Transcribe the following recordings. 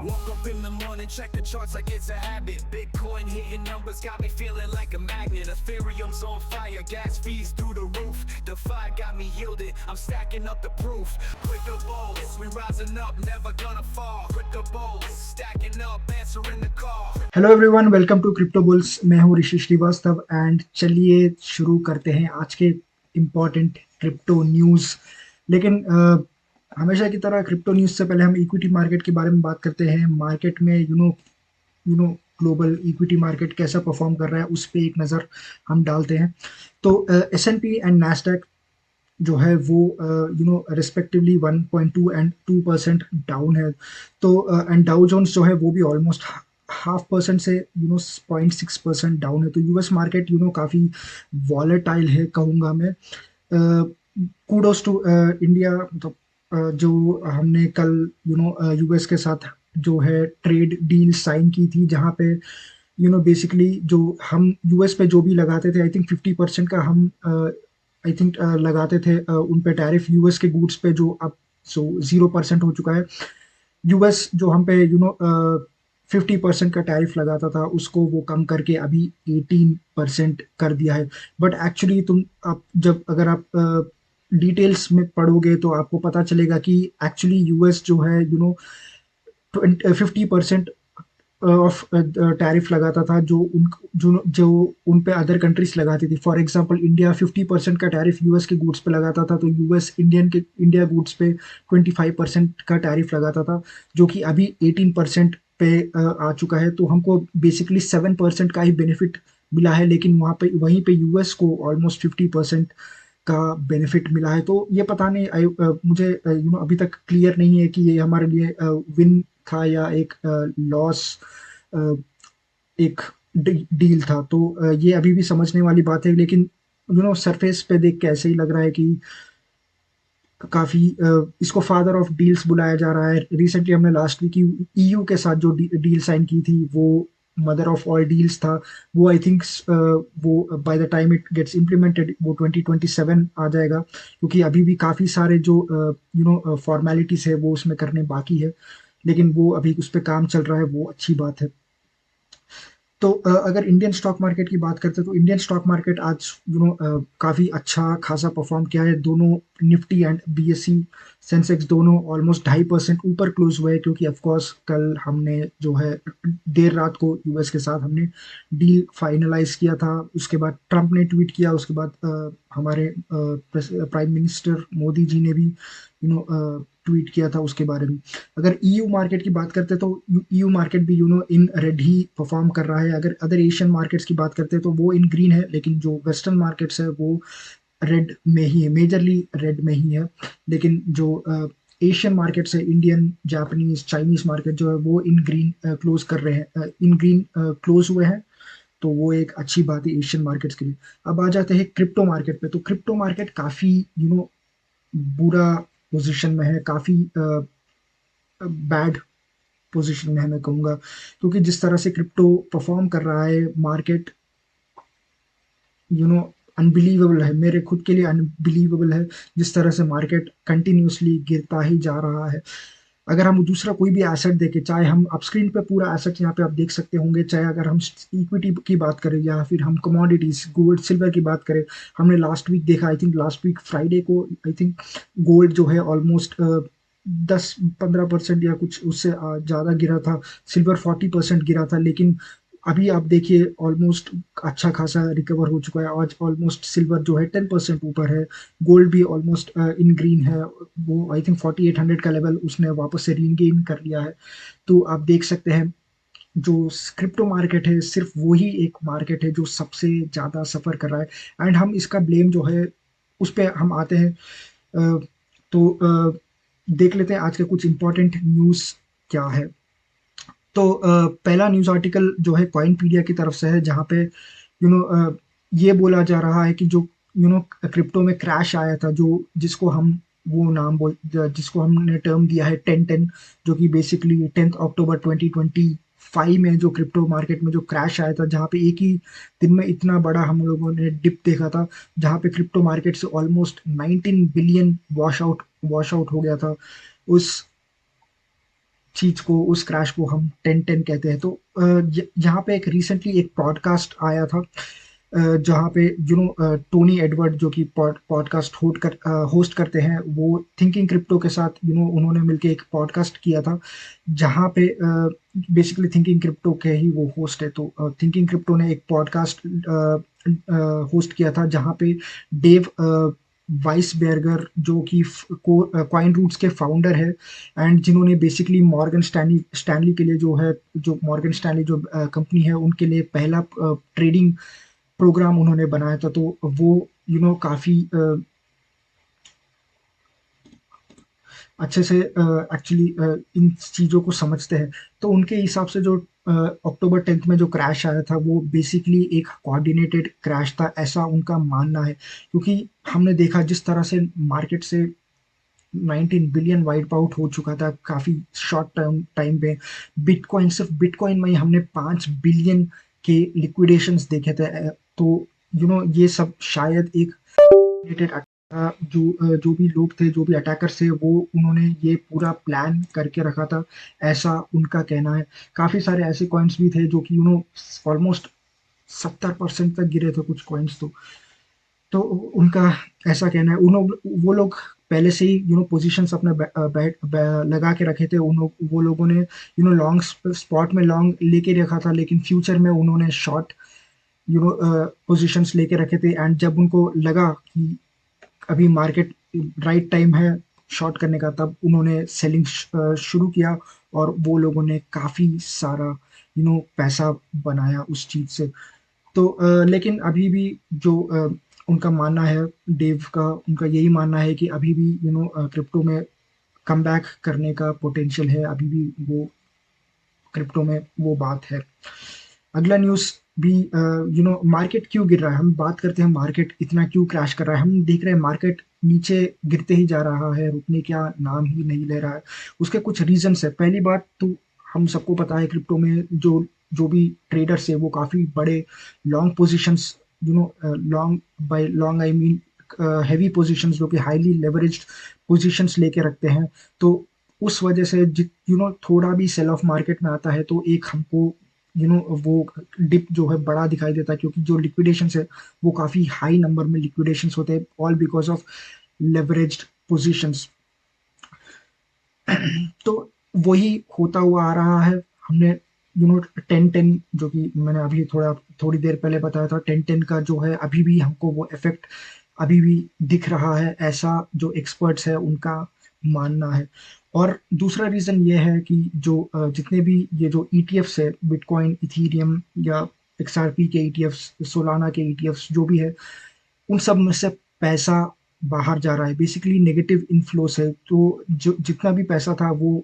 Woke up in the morning, check the charts like it's a habit. Bitcoin hitting numbers got me feeling like a magnet. Ethereum's on fire, gas fees through the roof. DeFi got me yielded, I'm stacking up the proof. Crypto bulls, we rising up, never gonna fall. Crypto bulls, stacking up, answering the call. Hello everyone, welcome to crypto bulls. मैं हूं ऋषि Srivastava and चलिए शुरू करते हैं आज के important crypto news. लेकिन हमेशा की तरह क्रिप्टो न्यूज़ से पहले हम इक्विटी मार्केट के बारे में बात करते हैं। मार्केट में you know global equity market कैसा परफॉर्म कर रहा है उस पे एक नज़र हम डालते हैं। तो S&P एंड नैस्डैक जो है वो रिस्पेक्टिवली 1.2 एंड 2% डाउन है। तो एंड डाउ जोन्स जो है वो भी ऑलमोस्ट 0.5% से 0.6% डाउन है। तो यूएस मार्केट काफ़ी वॉलेटाइल है कहूँगा मैं। Kudos to India. मतलब जो हमने कल यूएस के साथ जो है ट्रेड डील साइन की थी, जहाँ पे बेसिकली जो हम यूएस पे जो भी लगाते थे, आई थिंक 50% का हम आई थिंक लगाते थे उन पे टैरिफ यूएस के गुड्स पे, जो अब 0% हो चुका है। यूएस जो हम पे 50% का टैरिफ लगाता था, उसको वो कम करके अभी 18% कर दिया है। बट एक्चुअली तुम आप जब अगर आप डिटेल्स में पढ़ोगे तो आपको पता चलेगा कि एक्चुअली यूएस जो है 50% ऑफ टैरिफ लगाता था, जो उन पे अदर कंट्रीज लगाती थी। फॉर एग्जांपल इंडिया 50% का टैरिफ यूएस के गुड्स पे लगाता था, तो यूएस इंडिया गुड्स पे 25% का टैरिफ लगाता था, जो कि अभी 18% पे आ चुका है। तो हमको बेसिकली 7% का ही बेनिफिट मिला है, लेकिन वहीं पे यूएस को ऑलमोस्ट 50% का बेनिफिट मिला है। तो ये पता नहीं, मुझे अभी तक क्लियर नहीं है कि ये हमारे लिए विन था या एक लॉस, एक डील था। तो ये अभी भी समझने वाली बात है। लेकिन सरफेस पे देख के ऐसे ही लग रहा है कि काफी इसको फादर ऑफ डील्स बुलाया जा रहा है। रिसेंटली हमने लास्ट वीक ईयू के साथ जो डील साइन की थी, वो मदर ऑफ ऑल डील्स था। वो आई थिंक वो by the time it gets implemented वो 2027 आ जाएगा, क्योंकि अभी भी काफी सारे जो फॉर्मेलिटीज है वो उसमें करने बाकी है। लेकिन वो अभी उस पर काम चल रहा है, वो अच्छी बात है। तो अगर इंडियन स्टॉक मार्केट की बात करते हैं, तो इंडियन स्टॉक मार्केट आज काफ़ी अच्छा खासा परफॉर्म किया है। दोनों निफ्टी एंड बीएसई सेंसेक्स दोनों ऑलमोस्ट 2.5% ऊपर क्लोज हुए हैं, क्योंकि ऑफ कोर्स कल हमने जो है देर रात को यूएस के साथ हमने डील फाइनलाइज किया था। उसके बाद ट्रंप ने ट्वीट किया, उसके बाद हमारे प्राइम मिनिस्टर मोदी जी ने भी ट्वीट किया था उसके बारे में। अगर ईयू मार्केट की बात करते हैं तो ईयू मार्केट भी इन रेड ही परफॉर्म कर रहा है। अगर अदर एशियन मार्केट्स की बात करते हैं तो वो इन ग्रीन है, लेकिन जो वेस्टर्न मार्केट्स है वो रेड में ही है, मेजरली रेड में ही है। लेकिन जो एशियन मार्केट्स है, इंडियन, जापानीज, चाइनीज मार्केट जो है वो इन ग्रीन क्लोज कर रहे हैं, इन ग्रीन क्लोज हुए हैं। तो वो एक अच्छी बात है एशियन मार्केट्स के लिए। अब आ जाते हैं क्रिप्टो मार्केट पे। तो क्रिप्टो मार्केट काफी बुरा पोजीशन में है, काफी बैड पोजीशन में है मैं कहूँगा, क्योंकि जिस तरह से क्रिप्टो परफॉर्म कर रहा है, मार्केट यू नो अनबिलीवेबल है, मेरे खुद के लिए अनबिलीवेबल है जिस तरह से मार्केट कंटिन्यूसली गिरता ही जा रहा है। अगर हम दूसरा कोई भी एसेट देखें, चाहे हम आप स्क्रीन पे पूरा एसेट यहाँ पे आप देख सकते होंगे, चाहे अगर हम इक्विटी की बात करें या फिर हम कमोडिटीज गोल्ड सिल्वर की बात करें। हमने लास्ट वीक देखा, I think last week Friday को, आई थिंक गोल्ड जो है ऑलमोस्ट 10-15% या कुछ उससे ज़्यादा गिरा था। सिल्वर 40% गिरा था। लेकिन अभी आप देखिए ऑलमोस्ट अच्छा खासा रिकवर हो चुका है। आज ऑलमोस्ट सिल्वर जो है 10% ऊपर है, गोल्ड भी ऑलमोस्ट इन ग्रीन है। वो आई थिंक 4800 का लेवल उसने वापस से रीगेन कर लिया है। तो आप देख सकते हैं जो क्रिप्टो मार्केट है, सिर्फ वही एक मार्केट है जो सबसे ज़्यादा सफ़र कर रहा है। एंड हम इसका ब्लेम जो है उस पर हम आते हैं। तो देख लेते हैं आज के कुछ इंपॉर्टेंट न्यूज़ क्या है। तो पहला न्यूज़ आर्टिकल जो है कॉइनपीडिया की तरफ से है, जहाँ पे ये बोला जा रहा है कि जो क्रिप्टो में क्रैश आया था, जो जिसको हमने टर्म दिया है 10-10, जो कि बेसिकली 10 अक्टूबर 2025 में जो क्रिप्टो मार्केट में जो क्रैश आया था, जहाँ पे एक ही दिन में इतना बड़ा हम लोगों ने डिप देखा था, जहाँ पे क्रिप्टो मार्केट से ऑलमोस्ट 19 बिलियन वॉश आउट हो गया था। उस चीज को, उस क्रैश को हम 10-10 कहते हैं। तो यहाँ पे एक रिसेंटली एक पॉडकास्ट आया था, जहाँ पे टोनी एडवर्ड जो कि पॉडकास्ट होस्ट करते हैं, वो थिंकिंग क्रिप्टो के साथ उन्होंने मिलके एक पॉडकास्ट किया था, जहाँ पे बेसिकली थिंकिंग क्रिप्टो के ही वो होस्ट है। तो थिंकिंग क्रिप्टो ने एक पॉडकास्ट होस्ट किया था, जहाँ पे डेव वाइसबर्गर जो कि कॉइन रूट्स के फाउंडर है, एंड जिन्होंने बेसिकली मॉर्गन स्टैनली स्टैनली के लिए जो है, जो मॉर्गन स्टैनली जो कंपनी है उनके लिए पहला ट्रेडिंग प्रोग्राम उन्होंने बनाया था। तो वो काफी अच्छे से एक्चुअली इन चीज़ों को समझते हैं। तो उनके हिसाब से जो अक्टूबर 10 में जो क्रैश आया था, वो बेसिकली एक कोऑर्डिनेटेड क्रैश था, ऐसा उनका मानना है। क्योंकि हमने देखा जिस तरह से मार्केट से 19 बिलियन वाइप आउट हो चुका था काफ़ी शॉर्ट टाइम पे। बिटकॉइन, सिर्फ बिटकॉइन में ही हमने 5 बिलियन के लिक्विडेशंस देखे थे। तो ये सब शायद एक रिलेटेड जो भी लोग थे, जो भी अटैकर्स थे, वो उन्होंने ये पूरा प्लान करके रखा था, ऐसा उनका कहना है। काफी सारे ऐसे कॉइन्स भी थे जो कि ऑलमोस्ट 70% तक गिरे थे कुछ कॉइन्स। तो उनका ऐसा कहना है। वो लोग पहले से ही पोजीशंस अपने लगा के रखे थे। वो लोगों ने लॉन्ग स्पॉट में लॉन्ग लेके रखा था, लेकिन फ्यूचर में उन्होंने शॉर्ट पोजीशंस लेके रखे थे। एंड जब उनको लगा कि अभी मार्केट राइट टाइम है शॉर्ट करने का, तब उन्होंने सेलिंग शुरू किया, और वो लोगों ने काफी सारा पैसा बनाया उस चीज से। तो लेकिन अभी भी जो उनका मानना है, डेव का, उनका यही मानना है कि अभी भी क्रिप्टो में कम बैक करने का पोटेंशियल है, अभी भी वो क्रिप्टो में वो बात है। अगला न्यूज़ भी मार्केट क्यों गिर रहा है, हम बात करते हैं मार्केट इतना क्यों क्रैश कर रहा है। हम देख रहे हैं मार्केट नीचे गिरते ही जा रहा है, रुकने का नाम ही नहीं ले रहा है। उसके कुछ रीजंस है। पहली बात तो हम सबको पता है, क्रिप्टो में जो जो भी ट्रेडर्स है वो काफी बड़े long positions, long by long I mean heavy positions, जो कि हाईली लेवरेज्ड पोजीशंस लेके रखते हैं। तो उस वजह से थोड़ा भी सेल ऑफ मार्केट में आता है तो एक हमको वो डिप जो है बड़ा दिखाई देता है, क्योंकि जो लिक्विडेशंस है वो काफी हाई नंबर में लिक्विडेशंस होते हैं, all because of leveraged positions. तो वही होता हुआ आ रहा है। हमने 10-10 जो कि मैंने अभी थोड़ी देर पहले बताया था, 10-10 का जो है अभी भी हमको वो इफेक्ट अभी भी दिख रहा है, ऐसा जो एक्सपर्ट्स है उनका मानना है। और दूसरा रीजन ये है कि जो जितने भी ये जो ईटीएफ्स है, बिटकॉइन, इथीरियम या एक्सआरपी के ईटीएफ्स, सोलाना के ईटीएफ्स जो भी है, उन सब में से पैसा बाहर जा रहा है। बेसिकली नेगेटिव इन्फ्लोस है। तो जो जितना भी पैसा था वो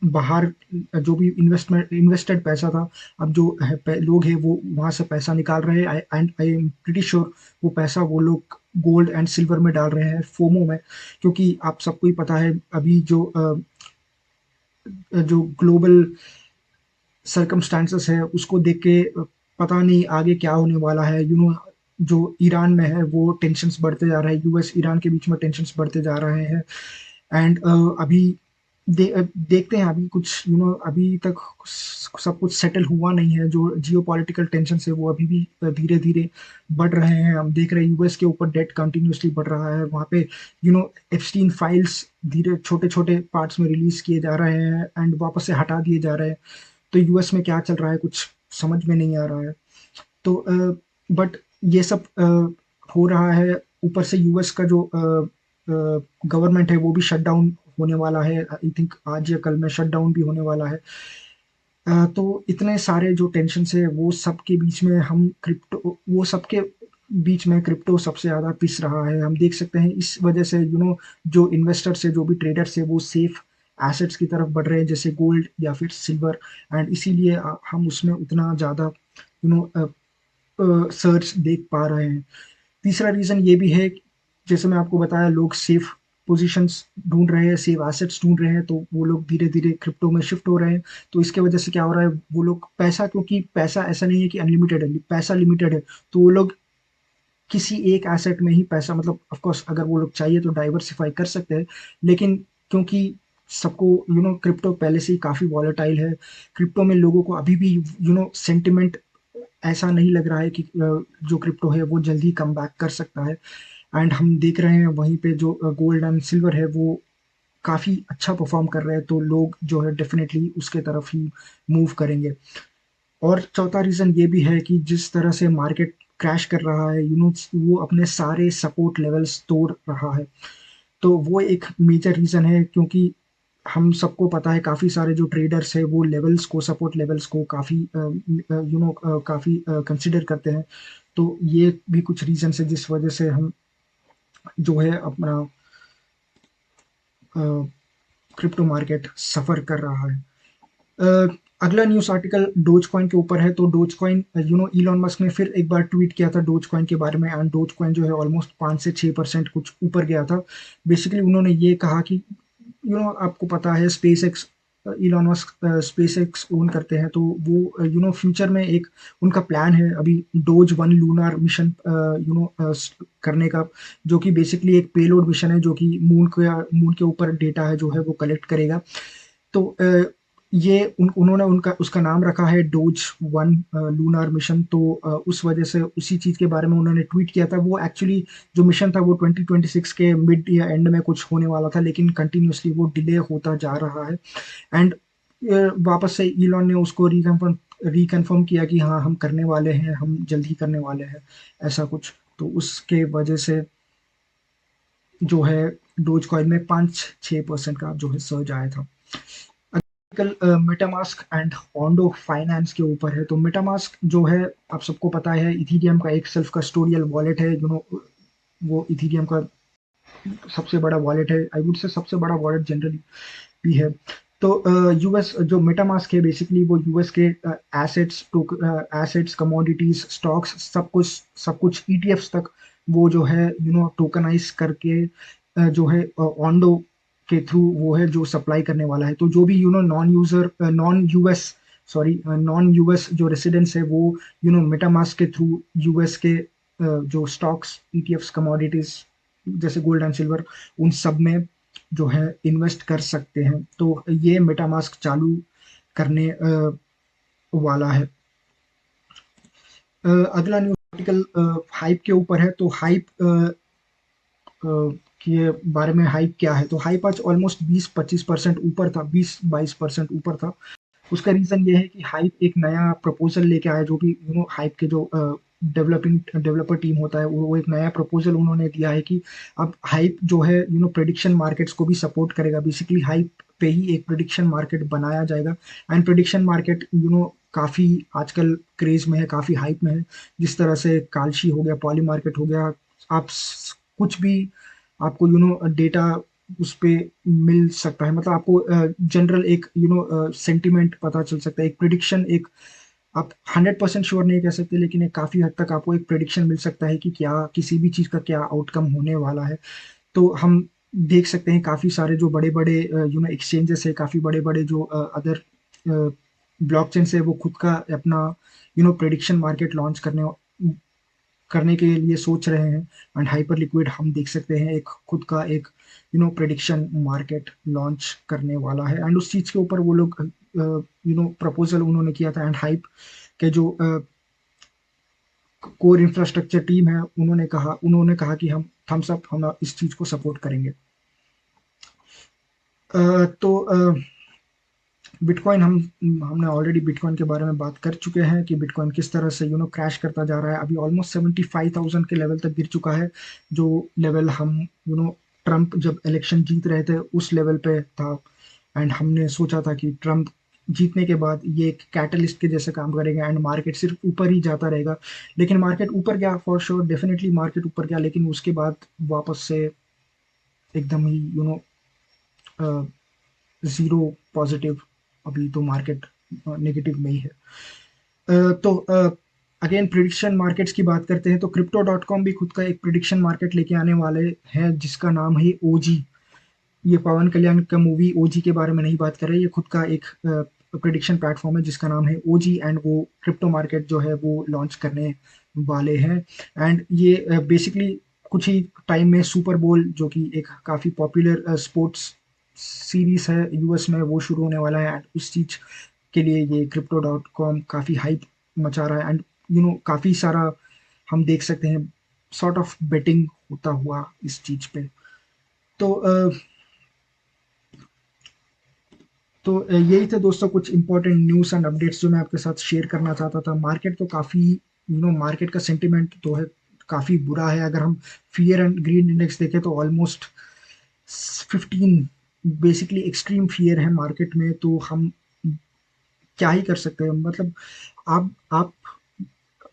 बाहर, जो भी इन्वेस्टेड पैसा था, अब जो है लोग हैं वो वहां से पैसा निकाल रहे हैं। And I am pretty sure वो पैसा वो लोग गोल्ड एंड सिल्वर में डाल रहे हैं, फोमो में। क्योंकि आप सबको ही पता है अभी जो ग्लोबल सर्कमस्टांसेस है उसको देख के पता नहीं आगे क्या होने वाला है। जो ईरान में है वो टेंशन्स बढ़ते जा रहे हैं, यूएस ईरान के बीच में टेंशन्स बढ़ते जा रहे हैं। एंड अभी देखते हैं, अभी कुछ अभी तक सब कुछ सेटल हुआ नहीं है। जो जियो पॉलिटिकल टेंशन है वो अभी भी धीरे धीरे बढ़ रहे हैं। हम देख रहे हैं यूएस के ऊपर डेट कंटिन्यूसली बढ़ रहा है, वहाँ पे एप्स्टीन फाइल्स धीरे छोटे छोटे पार्ट्स में रिलीज किए जा रहे हैं एंड वापस से हटा दिए जा रहे हैं। तो यूएस में क्या चल रहा है कुछ समझ में नहीं आ रहा है। तो बट ये सब हो रहा है, ऊपर से यूएस का जो गवर्नमेंट है वो भी शट डाउन होने वाला है। आई थिंक आज या कल में शट डाउन भी होने वाला है। तो इतने सारे जो टेंशन है वो सब के बीच में हम क्रिप्टो वो सबके बीच में क्रिप्टो सबसे ज़्यादा पिस रहा है। हम देख सकते हैं इस वजह से जो इन्वेस्टर्स है, जो भी ट्रेडर्स है, वो सेफ एसेट्स की तरफ बढ़ रहे हैं, जैसे गोल्ड या फिर सिल्वर। एंड इसीलिए हम उसमें उतना ज़्यादा सर्च देख पा रहे हैं। तीसरा रीज़न ये भी है, जैसे मैं आपको बताया, लोग सेफ पोजीशंस ढूंढ रहे हैं, सेफ एसेट्स ढूंढ रहे हैं, तो वो लोग धीरे धीरे क्रिप्टो में शिफ्ट हो रहे हैं। तो इसके वजह से क्या हो रहा है, वो लोग पैसा, क्योंकि पैसा ऐसा नहीं है कि अनलिमिटेड है, पैसा लिमिटेड है। तो वो लोग किसी एक एसेट में ही पैसा, मतलब ऑफ कोर्स अगर वो लोग चाहिए तो डाइवर्सिफाई कर सकते हैं, लेकिन क्योंकि सबको क्रिप्टो पहले से ही काफ़ी वॉलेटाइल है। क्रिप्टो में लोगों को अभी भी सेंटिमेंट ऐसा नहीं लग रहा है कि जो क्रिप्टो है वो जल्दी कम बैक कर सकता है। एंड हम देख रहे हैं वहीं पे जो गोल्ड एंड सिल्वर है वो काफ़ी अच्छा परफॉर्म कर रहे हैं, तो लोग जो है डेफिनेटली उसके तरफ ही मूव करेंगे। और चौथा रीज़न ये भी है कि जिस तरह से मार्केट क्रैश कर रहा है, वो अपने सारे सपोर्ट लेवल्स तोड़ रहा है। तो वो एक मेजर रीज़न है, क्योंकि हम सबको पता है काफ़ी सारे जो ट्रेडर्स हैं वो लेवल्स को, सपोर्ट लेवल्स को काफ़ी काफ़ी कंसिडर करते हैं। तो ये भी कुछ रीज़न्स है जिस वजह से हम जो है अपना क्रिप्टो मार्केट सफ़र कर रहा है। अगला न्यूज़ आर्टिकल डोज कॉइन के ऊपर है। तो डोज कॉइन इलॉन मस्क ने फिर एक बार ट्वीट किया था डोज कॉइन के बारे में, एंड डोज कॉइन जो है ऑलमोस्ट 5 से 6% कुछ ऊपर गया था। बेसिकली उन्होंने ये कहा कि आपको पता है space x, Elon Musk space x own करते हैं, तो वो फ्यूचर में एक उनका प्लान है अभी डोज 1 लूनार मिशन करने का, जो कि बेसिकली एक पेलोड मिशन है जो कि मून के ऊपर डेटा है जो है वो कलेक्ट करेगा। तो ये उन्होंने उनका उसका नाम रखा है डोज 1 लूनार मिशन। तो उस वजह से उसी चीज़ के बारे में उन्होंने ट्वीट किया था। वो एक्चुअली जो मिशन था वो 2026 के मिड या एंड में कुछ होने वाला था, लेकिन कंटिन्यूसली वो डिले होता जा रहा है। एंड वापस से ईलॉन ने उसको रिकन्फर्म किया कि हाँ हम करने वाले हैं, हम जल्द ही करने वाले हैं, ऐसा कुछ। तो उसके वजह से जो है डोज कॉइन में 5-6% का जो है सर्ज आया था। आजकल मेटामास्क एंड ऑन्डो फाइनेंस के ऊपर है। तो मेटामास्क जो है आप सबको पता है इथीरियम का एक सेल्फ कस्टोडियल वॉलेट है। वो इथीरियम का सबसे बड़ा वॉलेट है, आई वुड से सबसे बड़ा वॉलेट जनरली भी है। तो यूएस जो मेटामास्क है बेसिकली वो यूएस के एसेट्स एसेट्स कमोडिटीज स्टॉक्स सब कुछ ईटीएफ्स तक वो जो है टोकनाइज करके जो है ऑन्डो के थ्रू वो है जो सप्लाई करने वाला है। तो जो भी नॉन यूएस जो रेसिडेंट्स है वो मेटामास्क के थ्रू यूएस के जो स्टॉक्स ईटीएफ्स कमोडिटीज जैसे गोल्ड एंड सिल्वर उन सब में जो है इन्वेस्ट कर सकते हैं। तो ये मेटामास्क चालू करने वाला है। अगला न्यूज आर्टिकल हाइप के ऊपर है। तो हाइप के बारे में, हाइप क्या है? तो हाइप आज ऑलमोस्ट 20-25% ऊपर था, 20-22% ऊपर था। उसका रीजन ये है कि हाइप एक नया प्रपोजल लेके आया, जो भी हाइप के जो डेवलपर टीम होता है वो एक नया प्रपोजल उन्होंने दिया है कि अब हाइप जो है प्रेडिक्शन मार्केट्स को भी सपोर्ट करेगा। बेसिकली हाइप पे ही एक प्रेडिक्शन मार्केट बनाया जाएगा। एंड प्रेडिक्शन मार्केट काफ़ी आजकल क्रेज में है, काफ़ी हाइप में है। जिस तरह से कालशी हो गया, पॉली मार्केट हो गया, आप कुछ भी आपको डेटा उस पे मिल सकता है। मतलब आपको जनरल एक सेंटिमेंट पता चल सकता है, एक प्रिडिक्शन, एक आप 100% श्योर नहीं कह सकते, लेकिन एक काफ़ी हद तक आपको एक प्रिडिक्शन मिल सकता है कि क्या किसी भी चीज़ का क्या आउटकम होने वाला है। तो हम देख सकते हैं काफ़ी सारे जो बड़े बड़े एक्सचेंजेस है, काफ़ी बड़े बड़े जो अदर ब्लॉकचेन है, वो खुद का अपना प्रिडिक्शन मार्केट लॉन्च करने के लिए सोच रहे हैं। एंड हाइपर लिक्विड हम देख सकते हैं एक खुद का एक प्रेडिक्शन मार्केट लॉन्च करने वाला है। एंड उस चीज़ के ऊपर वो लोग प्रपोजल उन्होंने किया था। एंड हाइप के जो कोर इंफ्रास्ट्रक्चर टीम है उन्होंने कहा कि हम इस चीज़ को सपोर्ट करेंगे। तो बिटकॉइन हमने ऑलरेडी बिटकॉइन के बारे में बात कर चुके हैं कि बिटकॉइन किस तरह से क्रैश करता जा रहा है। अभी ऑलमोस्ट 75,000 के लेवल तक गिर चुका है, जो लेवल हम ट्रम्प जब इलेक्शन जीत रहे थे उस लेवल पे था। एंड हमने सोचा था कि ट्रम्प जीतने के बाद ये एक कैटलिस्ट के जैसे काम करेगा एंड मार्केट सिर्फ ऊपर ही जाता रहेगा। लेकिन मार्केट ऊपर गया, फॉर श्योर, डेफिनेटली मार्केट ऊपर गया, लेकिन उसके बाद वापस से एकदम ही ज़ीरो पॉजिटिव, अभी तो मार्केट नेगेटिव में ही है। तो अगेन प्रिडिक्शन मार्केट्स की बात करते हैं तो Crypto.com भी खुद का एक प्रिडिक्शन मार्केट लेके आने वाले हैं जिसका नाम है ओजी। ये पवन कल्याण का मूवी ओजी के बारे में नहीं बात कर रहे, ये खुद का एक प्रिडिक्शन प्लेटफॉर्म है जिसका नाम है ओजी। एंड वो क्रिप्टो मार्केट जो है वो लॉन्च करने वाले हैं। एंड ये बेसिकली कुछ ही टाइम में सुपर बोल, जो कि एक काफ़ी पॉपुलर स्पोर्ट्स सीरीज है यूएस में वो शुरू होने वाला है, एंड उस चीज के लिए ये crypto.com काफी हाइप मचा रहा है, एंड काफी सारा हम देख सकते हैं सॉर्ट ऑफ बेटिंग होता हुआ इस चीज पे। तो यही थे दोस्तों कुछ इंपॉर्टेंट न्यूज़ एंड अपडेट्स जो मैं आपके साथ शेयर करना चाहता था। मार्केट तो काफ़ी मार्केट का सेंटिमेंट तो है काफ़ी बुरा है। अगर हम फियर एंड ग्रीन इंडेक्स देखें तो ऑलमोस्ट 15 बेसिकली एक्सट्रीम फियर है मार्केट में। तो हम क्या ही कर सकते हैं, मतलब आप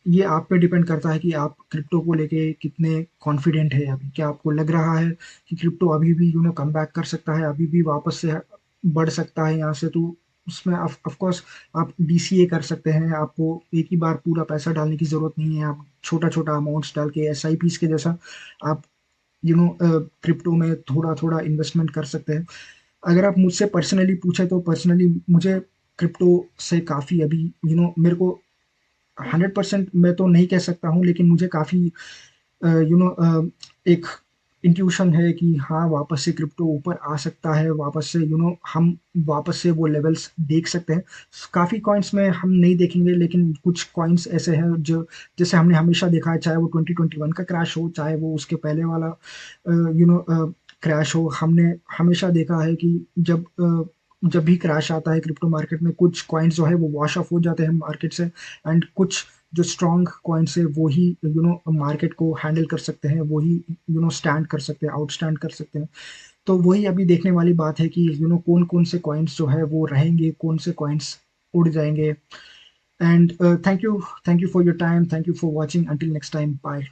ये आप पे डिपेंड करता है कि आप क्रिप्टो को लेके कितने कॉन्फिडेंट है अभी। क्या आपको लग रहा है कि क्रिप्टो अभी भी कम बैक कर सकता है, अभी भी वापस से बढ़ सकता है यहाँ से? तो उसमें ऑफ कोर्स आप डीसीए कर सकते हैं। आपको एक ही बार पूरा पैसा डालने की ज़रूरत नहीं है। आप छोटा-छोटा अमाउंट्स डाल के एसआईपीज़ के जैसा आप क्रिप्टो में थोड़ा-थोड़ा इन्वेस्टमेंट कर सकते हैं। अगर आप मुझसे पर्सनली पूछे तो पर्सनली मुझे क्रिप्टो से काफ़ी अभी मेरे को 100% मैं तो नहीं कह सकता हूँ, लेकिन मुझे काफ़ी एक इंट्यूशन है कि हाँ, वापस से क्रिप्टो ऊपर आ सकता है, वापस से हम वापस से वो लेवल्स देख सकते हैं। काफ़ी कॉइन्स में हम नहीं देखेंगे, लेकिन कुछ कॉइन्स ऐसे हैं जो जैसे हमने हमेशा देखा है, चाहे वो 2021 का क्रैश हो, चाहे वो उसके पहले वाला क्रैश हो। हमने हमेशा देखा है कि जब भी क्रैश आता है क्रिप्टो मार्केट में, कुछ कॉइन्स जो है वो वॉश ऑफ हो जाते हैं मार्केट से, एंड कुछ जो स्ट्रॉन्ग कॉइन्स है वो ही मार्केट को हैंडल कर सकते हैं, वो ही स्टैंड कर सकते हैं, आउटस्टैंड कर सकते हैं। तो वही अभी देखने वाली बात है कि कौन-कौन से कॉइन्स जो है वो रहेंगे, कौन से कॉइन्स उड़ जाएँगे। And thank you for your time, thank you for watching, until next time, bye.